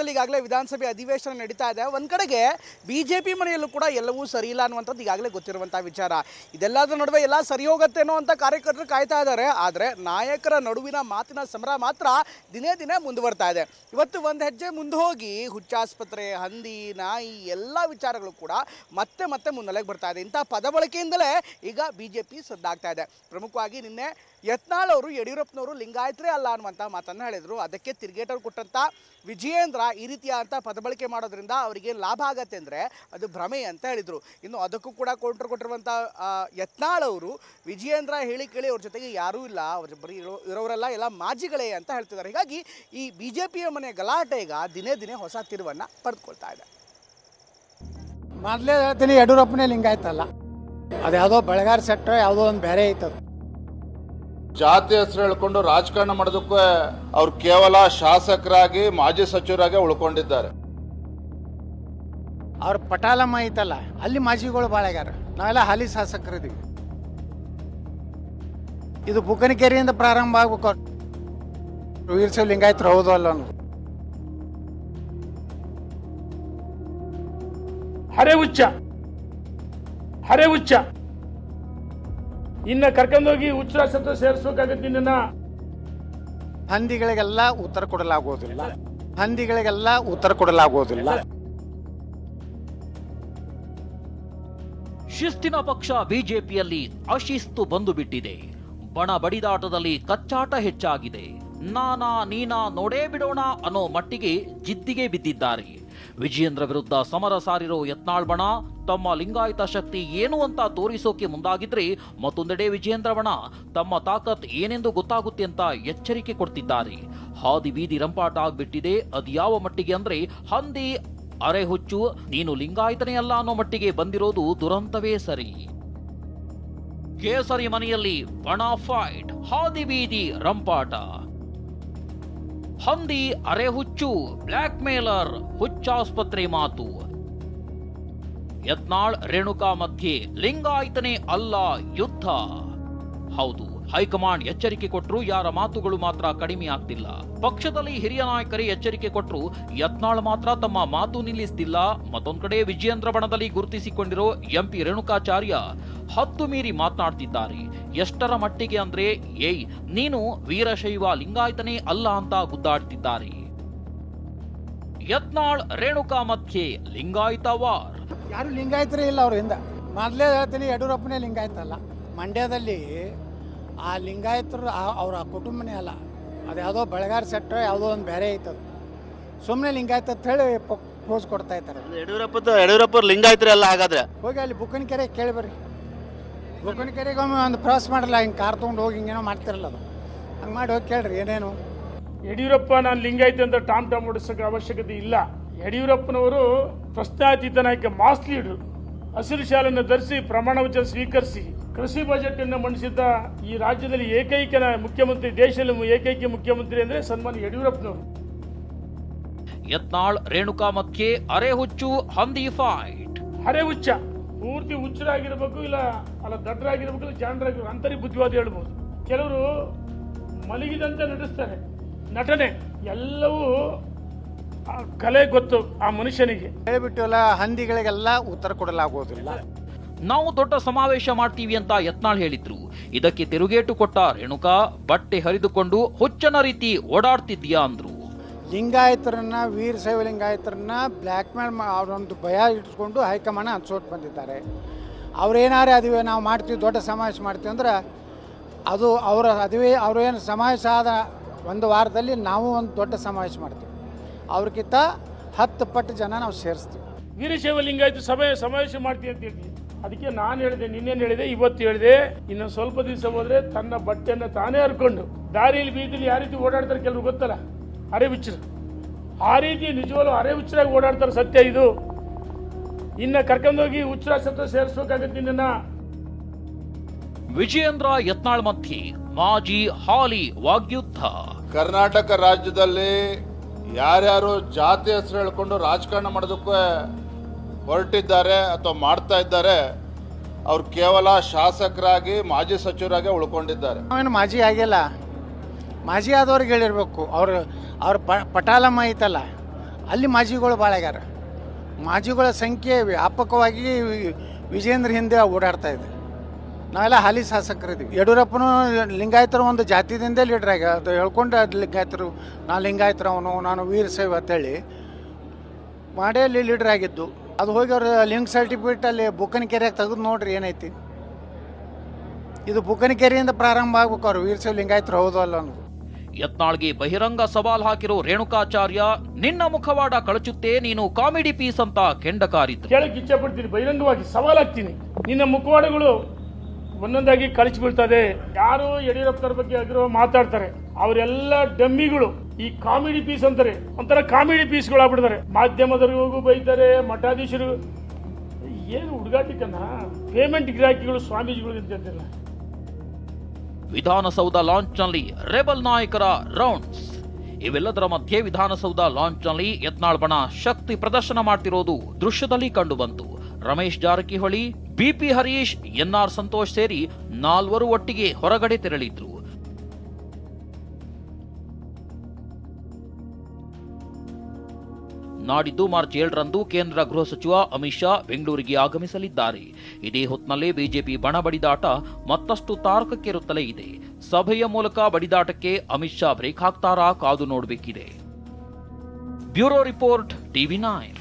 ರಾಜ್ಯದಲ್ಲಿ ಈಗಾಗಲೇ ವಿಧಾನಸಭೆ ಅಧಿವೇಶನ ನಡೀತಾ ಇದೆ. ಒಂದು ಕಡೆಗೆ ಬಿಜೆಪಿ ಮನೆಯಲ್ಲೂ ಕೂಡ ಎಲ್ಲವೂ ಸರಿ ಇಲ್ಲ ಅನ್ನುವಂಥದ್ದು ಈಗಾಗಲೇ ಗೊತ್ತಿರುವಂಥ ವಿಚಾರ. ಇದೆಲ್ಲದರ ನಡುವೆ ಎಲ್ಲ ಸರಿ ಹೋಗುತ್ತೇನೋ ಅಂತ ಕಾರ್ಯಕರ್ತರು ಕಾಯ್ತಾ ಇದ್ದಾರೆ. ಆದರೆ ನಾಯಕರ ನಡುವಿನ ಮಾತಿನ ಸಮರ ಮಾತ್ರ ದಿನೇ ದಿನೇ ಮುಂದುವರ್ತಾ ಇದೆ. ಇವತ್ತು ಒಂದು ಹೆಜ್ಜೆ ಮುಂದೆ ಹೋಗಿ ಹುಚ್ಚಾಸ್ಪತ್ರೆ, ಹಂದಿ, ನಾಯಿ ಎಲ್ಲ ವಿಚಾರಗಳು ಕೂಡ ಮತ್ತೆ ಮತ್ತೆ ಮುನ್ನೆಲೆಗೆ ಬರ್ತಾ ಇದೆ. ಇಂಥ ಪದ ಬಳಕೆಯಿಂದಲೇ ಈಗ ಬಿಜೆಪಿ ಸದ್ದಾಗ್ತಾ ಇದೆ. ಪ್ರಮುಖವಾಗಿ ನಿನ್ನೆ ಯತ್ನಾಳ್ ಅವರು ಯಡಿಯೂರಪ್ಪನವರು ಲಿಂಗಾಯತರೇ ಅಲ್ಲ ಅನ್ನುವಂಥ ಮಾತನ್ನು ಹೇಳಿದರು. ಅದಕ್ಕೆ ತಿರುಗೇಟರು ಕೊಟ್ಟಂಥ ವಿಜಯೇಂದ್ರ ಈ ರೀತಿಯಾದಂಥ ಪದ ಬಳಕೆ ಮಾಡೋದ್ರಿಂದ ಅವರಿಗೆ ಲಾಭ ಆಗತ್ತೆ ಅಂದರೆ ಅದು ಭ್ರಮೆ ಅಂತ ಹೇಳಿದರು. ಇನ್ನು ಅದಕ್ಕೂ ಕೂಡ ಕೌಂಟರ್ ಕೊಟ್ಟಿರುವಂಥ ಯತ್ನಾಳ್ ಅವರು ವಿಜಯೇಂದ್ರ ಹೇಳಿ ಕೇಳಿ ಅವ್ರ ಜೊತೆಗೆ ಯಾರೂ ಇಲ್ಲ, ಅವ್ರ ಬರೀ ಇರೋರೆಲ್ಲ ಎಲ್ಲ ಮಾಜಿಗಳೇ ಅಂತ ಹೇಳ್ತಿದ್ದಾರೆ. ಹೀಗಾಗಿ ಈ ಬಿಜೆಪಿಯ ಮನೆ ಗಲಾಟೆ ಈಗ ದಿನೇ ದಿನೇ ಹೊಸ ತಿರುವನ್ನು ಪಡೆದುಕೊಳ್ತಾ ಇದೆ. ಮೊದಲೇ ಹೇಳ್ತೀನಿ, ಯಡಿಯೂರಪ್ಪನೇ ಲಿಂಗಾಯತಲ್ಲ, ಅದು ಯಾವುದೋ ಬೆಳಗಾರ ಸೆಟ್ ಯಾವುದೋ ಒಂದು ಬೇರೆ ಐತದು. ಜಾತಿ ಹೆಸರು ಹೇಳ್ಕೊಂಡು ರಾಜಕಾರಣ ಮಾಡೋದಕ್ಕೂ ಅವ್ರು ಕೇವಲ ಶಾಸಕರಾಗಿ ಮಾಜಿ ಸಚಿವರಾಗಿ ಉಳ್ಕೊಂಡಿದ್ದಾರೆ. ಅವ್ರ ಪಟಾಲಮ್ಮ ಐತಲ್ಲ, ಅಲ್ಲಿ ಮಾಜಿಗಳು ಭಾಳ ಆಗ್ಯಾರ. ನಾವೆಲ್ಲ ಹಾಲಿ ಶಾಸಕರಿದ್ದೀವಿ. ಇದು ಬುಕ್ಕನಕೆರೆಯಿಂದ ಪ್ರಾರಂಭ ಆಗ್ಬೇಕು. ವೀರಶೈವ ಲಿಂಗಾಯತರು ಹೌದು ಅಲ್ಲ ಅನ್ನೋದು. ಹರೆ ಹುಚ್ಚ ಇನ್ನ ಕರ್ಕೊಂಡೋಗಿ ಹುಚ್ಚರಾಸತ್ರ ಸೇರಿಸಬೇಕಾಗತ್ತೆ. ನಿನ್ನ ಹಂದಿಗಳಿಗೆಲ್ಲ ಉತ್ತರ ಕೊಡಲಾಗುವುದಿಲ್ಲ. ಹಂದಿಗಳಿಗೆಲ್ಲ ಉತ್ತರ ಕೊಡಲಾಗುವುದಿಲ್ಲ. ಶಿಸ್ತಿನ ಪಕ್ಷ ಬಿಜೆಪಿಯಲ್ಲಿ ಅಶಿಸ್ತು ಬಂದು ಬಿಟ್ಟಿದೆ. ಬಣ ಬಡಿದಾಟದಲ್ಲಿ ಕಚ್ಚಾಟ ಹೆಚ್ಚಾಗಿದೆ. ನಾನಾ ನೀನಾ ನೋಡೇ ಬಿಡೋಣ ಅನ್ನೋ ಮಟ್ಟಿಗೆ ಜಿದ್ದಿಗೆ ಬಿದ್ದಿದ್ದಾರೆ. ವಿಜಯೇಂದ್ರ ವಿರುದ್ಧ ಸಮರ ಸಾರಿರೋ ಯತ್ನಾಳ್ ಬಣ ತಮ್ಮ ಲಿಂಗಾಯತ ಶಕ್ತಿ ಏನು ಅಂತ ತೋರಿಸೋಕೆ ಮುಂದಾಗಿದ್ರೆ, ಮತ್ತೊಂದೆಡೆ ವಿಜಯೇಂದ್ರ ಬಣ ತಮ್ಮ ತಾಕತ್ ಏನೆಂದು ಗೊತ್ತಾಗುತ್ತೆ ಅಂತ ಎಚ್ಚರಿಕೆ ಕೊಡ್ತಿದ್ದಾರೆ. ಹಾದಿ ಬೀದಿ ರಂಪಾಟ ಆಗ್ಬಿಟ್ಟಿದೆ. ಅದ್ಯಾವ ಮಟ್ಟಿಗೆ ಅಂದ್ರೆ ಹಂದಿ, ಅರೆ ಹುಚ್ಚು, ನೀನು ಲಿಂಗಾಯತನೇ ಅಲ್ಲ ಅನ್ನೋ ಮಟ್ಟಿಗೆ ಬಂದಿರೋದು ದುರಂತವೇ ಸರಿ. ಕೇಸರಿ ಮನೆಯಲ್ಲಿ ಬಣ ಫೈಟ್, ಹಾದಿ ಬೀದಿ ರಂಪಾಟ. ಹಂದಿ, ಅರೆ ಹುಚ್ಚು, ಬ್ಲ್ಯಾಕ್ ಮೇಲರ್, ಹುಚ್ಚಾಸ್ಪತ್ರೆ ಮಾತು. ಯತ್ನಾಳ್ ರೇಣುಕಾ ಮಧ್ಯೆ ಲಿಂಗಾಯತನೇ ಅಲ್ಲ ಯುದ್ಧ. ಹೌದು, ಹೈಕಮಾಂಡ್ ಎಚ್ಚರಿಕೆ ಕೊಟ್ಟರು, ಯಾರ ಮಾತುಗಳು ಮಾತ್ರ ಕಡಿಮೆ ಆಗ್ತಿಲ್ಲ. ಪಕ್ಷದಲ್ಲಿ ಹಿರಿಯ ನಾಯಕರೇ ಎಚ್ಚರಿಕೆ ಕೊಟ್ಟರು, ಯತ್ನಾಳ್ ಮಾತ್ರ ತಮ್ಮ ಮಾತು ನಿಲ್ಲಿಸ್ತಿಲ್ಲ. ಮತ್ತೊಂದ್ ಕಡೆ ವಿಜಯೇಂದ್ರ ಬಣದಲ್ಲಿ ಗುರುತಿಸಿಕೊಂಡಿರೋ ಎಂಪಿ ರೇಣುಕಾಚಾರ್ಯ ಹತ್ತು ಮೀರಿ ಮಾತನಾಡ್ತಿದ್ದಾರೆ. ಎಷ್ಟರ ಮಟ್ಟಿಗೆ ಅಂದ್ರೆ, ಏಯ್ ನೀನು ವೀರಶೈವ ಲಿಂಗಾಯತನೇ ಅಲ್ಲ ಅಂತ ಗುದ್ದಾಡ್ತಿದ್ದಾರೆ. ಯತ್ನಾಳ್ ರೇಣುಕಾ ಮಧ್ಯೆ ಲಿಂಗಾಯತ ವಾರ್. ಯಾರು ಲಿಂಗಾಯತರೇ ಇಲ್ಲ ಅವರಿಂದ. ಮೊದಲೇ ಹೇಳ್ತೀನಿ, ಯಡಿಯೂರಪ್ಪನೇ ಲಿಂಗಾಯತಲ್ಲ. ಮಂಡ್ಯದಲ್ಲಿ ಆ ಲಿಂಗಾಯತರು ಅವರ ಕುಟುಂಬನೇ ಅಲ್ಲ, ಅದು ಯಾವುದೋ ಬೆಳಗಾರ ಸೆಟ್ ಯಾವುದೋ ಒಂದು ಬೇರೆ ಐತದು. ಸುಮ್ಮನೆ ಲಿಂಗಾಯತ ಅಂತ ಹೇಳಿ ಪೋಸ್ ಕೊಡ್ತಾ ಇದ್ದಾರೆ. ಯಡಿಯೂರಪ್ಪ ಲಿಂಗಾಯತರೇ ಅಲ್ಲ ಹಾಗಾದ್ರೆ. ಹೋಗಿ ಅಲ್ಲಿ ಬುಕ್ಕನಕೆರೆ ಕೇಳಿ ಬರ್ರಿ. ಬುಕ್ಕನಕೆರೆಗೆ ಒಮ್ಮೆ ಒಂದು ಪ್ರವಾಸ ಮಾಡಲ್ಲ, ಹಿಂಗೆ ಕಾರ್ ತೊಗೊಂಡು ಹೋಗಿ ಹಿಂಗೇನೋ ಮಾಡ್ತಿರಲ್ಲ, ಅದು ಹಂಗೆ ಮಾಡಿ ಹೋಗಿ ಕೇಳ್ರಿ ಏನೇನು. ಯಡಿಯೂರಪ್ಪ ನಾನು ಲಿಂಗಾಯತ ಅಂತ ಟಾಮ್ ಹೊಡಿಸೋಕೆ ಅವಶ್ಯಕತೆ ಇಲ್ಲ. ಯಡಿಯೂರಪ್ಪನವರು ಪ್ರಶ್ನಾತೀತ ನಾಯಕ, ಮಾಸ್ ಲೀಡರ್. ಹಸಿರು ಶಾಲೆಯನ್ನು ಧರಿಸಿ ಪ್ರಮಾಣ ವಚನ ಸ್ವೀಕರಿಸಿ ಕೃಷಿ ಬಜೆಟ್ ಅನ್ನು ಮಂಡಿಸಿದ್ದ ಈ ರಾಜ್ಯದಲ್ಲಿ ಏಕೈಕ ಮುಖ್ಯಮಂತ್ರಿ, ದೇಶದಲ್ಲಿ ಏಕೈಕ ಮುಖ್ಯಮಂತ್ರಿ ಅಂದ್ರೆ ಸನ್ಮಾನ್ಯ ಯಡಿಯೂರಪ್ಪನವರು. ಯತ್ನಾಳ್ ರೇಣುಕಾ ಮಧ್ಯೆ ಅರೆ ಹುಚ್ಚು, ಹಂದಿ ಫೈಟ್. ಅರೆ ಹುಚ್ಚ ಪೂರ್ತಿ ಹುಚ್ಚರಾಗಿರ್ಬೇಕು, ಇಲ್ಲ ದಡ್ಡರಾಗಿರ್ಬೇಕು, ಇಲ್ಲ ಜಾಣರಾಗಿರ್ಬೇಕು, ಅಂತರಿ ಬುದ್ಧಿವಾದ ಹೇಳ್ಬೋದು. ಕೆಲವರು ಮಲಗಿದಂತೆ ನಟಿಸ್ತಾರೆ. ನಟನೆ ಎಲ್ಲವೂ ಕಲೆ ಗೊತ್ತು ಆ ಮನುಷ್ಯನಿಗೆ. ಹೇಳಿಬಿಟ್ಟಲ್ಲ, ಹಂದಿಗಳಿಗೆಲ್ಲ ಉತ್ತರ ಕೊಡಲಾಗುವುದಿಲ್ಲ. ನಾವು ದೊಡ್ಡ ಸಮಾವೇಶ ಮಾಡ್ತೀವಿ ಅಂತ ಯತ್ನಾಳ್ ಹೇಳಿದ್ರು. ಇದಕ್ಕೆ ತಿರುಗೇಟು ಕೊಟ್ಟ ರೇಣುಕಾ, ಬಟ್ಟೆ ಹರಿದುಕೊಂಡು ಹುಚ್ಚನ ರೀತಿ ಓಡಾಡ್ತಿದ್ಯಾ ಅಂದ್ರು. ಲಿಂಗಾಯತರನ್ನ, ವೀರಶೈವ ಲಿಂಗಾಯತರನ್ನ ಬ್ಲ್ಯಾಕ್ ಮೇಲ್ ಅವರೊಂದು ಭಯ ಇಟ್ಕೊಂಡು ಹೈಕಮಾಂಡ್ ಅನ್ಸೋಟ್ ಬಂದಿದ್ದಾರೆ. ಅವ್ರೇನಾರೇ ಅದುವೆ ನಾವು ಮಾಡ್ತೀವಿ, ದೊಡ್ಡ ಸಮಾವೇಶ ಮಾಡ್ತೀವಿ ಅಂದ್ರೆ ಅದು ಅವರ ಅದುವೆ. ಅವ್ರೇನು ಸಮಾವೇಶ ಆದ ಒಂದು ವಾರದಲ್ಲಿ ನಾವು ಒಂದು ದೊಡ್ಡ ಸಮಾವೇಶ ಮಾಡ್ತೀವಿ. ಅವ್ರಿಗಿಂತ 10 ಪಟ್ಟು ಜನ ನಾವು ಸೇರಿಸ್ತೀವಿ. ವೀರಶೈವ ಲಿಂಗಾಯತ ಸಮಾವೇಶ ಮಾಡ್ತೀವಿ ಅಂತ ಹೇಳ್ತೀವಿ. ಅದಕ್ಕೆ ನಾನು ಹೇಳಿದೆ, ನಿನ್ನೇನು ಹೇಳಿದೆ, ಇವತ್ತು ಹೇಳಿದೆ, ಇನ್ನು ಸ್ವಲ್ಪ ದಿವಸ ಹೋದ್ರೆ ತನ್ನ ಬಟ್ಟೆಯನ್ನು ತಾನೇ ಹರ್ಕೊಂಡು ದಾರಿಯಲ್ಲಿ ಬೀದಿಲಿ ಯಾವ ರೀತಿ ಓಡಾಡ್ತಾರೆ ಕೆಲವರು ಗೊತ್ತಲ್ಲ, ಅರೆ ಹುಚ್ಚರು. ಆ ರೀತಿ ನಿಜವಾಗ್ಲೂ ಅರೆ ಹುಚ್ಚರಾಗಿ ಓಡಾಡ್ತಾರೆ, ಸತ್ಯ ಇದು. ಇನ್ನ ಕರ್ಕೊಂಡೋಗಿ ಹುಚ್ಚರಾಸತ್ರ ಸೇರಿಸಬೇಕಾಗತ್ತೆ ನಿನ್ನ. ವಿಜಯೇಂದ್ರ ಯತ್ನಾಳ್ ಮಧ್ಯೆ ಮಾಜಿ ಹಾಲಿ ವಾಗ್ಯುದ್ಧ. ಕರ್ನಾಟಕ ರಾಜ್ಯದಲ್ಲಿ ಯಾರ್ಯಾರು ಜಾತಿ ಹೆಸರು ಹೇಳ್ಕೊಂಡು ರಾಜಕಾರಣ ಮಾಡೋದಕ್ಕೂ ಹೊರಟಿದ್ದಾರೆ ಅಥವಾ ಮಾಡ್ತಾ ಇದ್ದಾರೆ, ಅವ್ರು ಕೇವಲ ಶಾಸಕರಾಗಿ ಮಾಜಿ ಸಚಿವರಾಗಿ ಉಳ್ಕೊಂಡಿದ್ದಾರೆ. ನಾವೇನು ಮಾಜಿ ಆಗಿಲ್ಲ, ಮಾಜಿ ಆದವ್ರಿಗೆ ಹೇಳಿರ್ಬೇಕು. ಅವ್ರ ಪಟಾಲಮ್ಮ ಐತಲ್ಲ, ಅಲ್ಲಿ ಮಾಜಿಗಳು ಭಾಳ ಆಗ್ಯಾರ. ಮಾಜಿಗಳ ಸಂಖ್ಯೆ ವ್ಯಾಪಕವಾಗಿ ವಿಜೇಂದ್ರ ಹಿಂದೆ ಓಡಾಡ್ತಾ ಇದೆ. ನಾವೆಲ್ಲ ಹಾಲಿ ಶಾಸಕರಿದ್ದೀವಿ. ಯಡಿಯೂರಪ್ಪನು ಲಿಂಗಾಯತರು ಒಂದು ಜಾತಿದಿಂದ ಲೀಡ್ರ್ ಆಗ ಅದು ಹೇಳ್ಕೊಂಡು ಅದು ಲಿಂಗಾಯತರು ನಾನು ಲಿಂಗಾಯತರವನು ನಾನು ವೀರಶೈವ ಅಂತೇಳಿ ಮಾಡೇ ಅಲ್ಲಿ ಲೀಡ್ರ್ ಆಗಿದ್ದು. ಅದು ಹೋಗಿ ಅವ್ರ ಲಿಂಕ್ ಸರ್ಟಿಫಿಕೇಟ್ ಅಲ್ಲಿ ಬುಕ್ಕನಕೆರೆಯಾಗ ತೆಗೆದು ನೋಡ್ರಿ ಏನೈತಿ. ಇದು ಬುಕ್ಕನಕೆರೆಯಿಂದ ಪ್ರಾರಂಭ ಆಗ್ಬೇಕು. ಅವ್ರು ವೀರಶೈವ ಲಿಂಗಾಯತರು ಹೌದು ಅಲ್ಲ ಅನ್ನೋದು. ಯತ್ನಾಳ್ಗೆ ಬಹಿರಂಗ ಸವಾಲ್ ಹಾಕಿರೋ ರೇಣುಕಾಚಾರ್ಯ, ನಿನ್ನ ಮುಖವಾಡ ಕಳಚುತ್ತೆ, ನೀನು ಕಾಮಿಡಿ ಪೀಸ್ ಅಂತ ಕೆಂಡಕಾರಿದ್ರು. ಕೇಳಕ್ಕೆ ಇಚ್ಛೆ ಪಡ್ತೀನಿ, ಬಹಿರಂಗವಾಗಿ ಸವಾಲ್ ಹಾಕ್ತೀನಿ, ನಿನ್ನ ಮುಖವಾಡಗಳು ಒಂದೊಂದಾಗಿ ಕಳಚಿ ಬೀಳ್ತದೆ. ಯಾರು ಯಡಿಯೂರಪ್ಪನವ್ರ ಬಗ್ಗೆ ಅಗ್ರಹ ಮಾತಾಡ್ತಾರೆ ಅವರೆಲ್ಲ ಡಮ್ಮಿಗಳು, ಈ ಕಾಮಿಡಿ ಪೀಸ್ ಅಂತಾರೆ, ಒಂಥರ ಕಾಮಿಡಿ ಪೀಸ್ಗಳು ಆಗ್ಬಿಡ್ತಾರೆ. ಮಾಧ್ಯಮದವರಿಗೂ ಬೈತಾರೆ, ಮಠಾಧೀಶರು. ಏನು ಹುಡುಗಾಟಿಕನ್ನ ಪೇಮೆಂಟ್ ಗಿರಾಕಿಗಳು ಸ್ವಾಮೀಜಿಗಳು ಅಂತಿಲ್ಲ. ವಿಧಾನಸೌಧ ಲಾಂಚ್ನಲ್ಲಿ ರೆಬಲ್ ನಾಯಕರ ರೌಂಡ್ಸ್. ಇವೆಲ್ಲದರ ಮಧ್ಯೆ ವಿಧಾನಸೌಧ ಲಾಂಚ್ನಲ್ಲಿ ಯತ್ನಾಳ್ ಬಣ ಶಕ್ತಿ ಪ್ರದರ್ಶನ ಮಾಡ್ತಿರೋದು ದೃಶ್ಯದಲ್ಲಿ ಕಂಡುಬಂತು. ರಮೇಶ್ ಜಾರಕಿಹೊಳಿ, ಬಿಪಿ ಹರೀಶ್, ಎನ್ಆರ್ ಸಂತೋಷ್ ಸೇರಿ 4 ಒಟ್ಟಿಗೆ ಹೊರಗಡೆ ತೆರಳಿದ್ರು. ನಾಡಿದ್ದು ಮಾರ್ಚ್ 7ರಂದು ಕೇಂದ್ರ ಗೃಹ ಸಚಿವ ಅಮಿತ್ ಶಾ ಬೆಂಗಳೂರಿಗೆ ಆಗಮಿಸಲಿದ್ದಾರೆ. ಇದೇ ಹೊತ್ತಿನಲ್ಲೇ ಬಿಜೆಪಿ ಬಣ ಬಡಿದಾಟ ಮತ್ತಷ್ಟು ತಾರಕಕ್ಕೇರುತ್ತಲೇ ಇದೆ. ಸಭೆಯ ಮೂಲಕ ಬಡಿದಾಟಕ್ಕೆ ಅಮಿತ್ ಶಾ ಬ್ರೇಕ್ ಹಾಕ್ತಾರಾ ಕಾದು ನೋಡಬೇಕಿದೆ. Bureau report, TV9.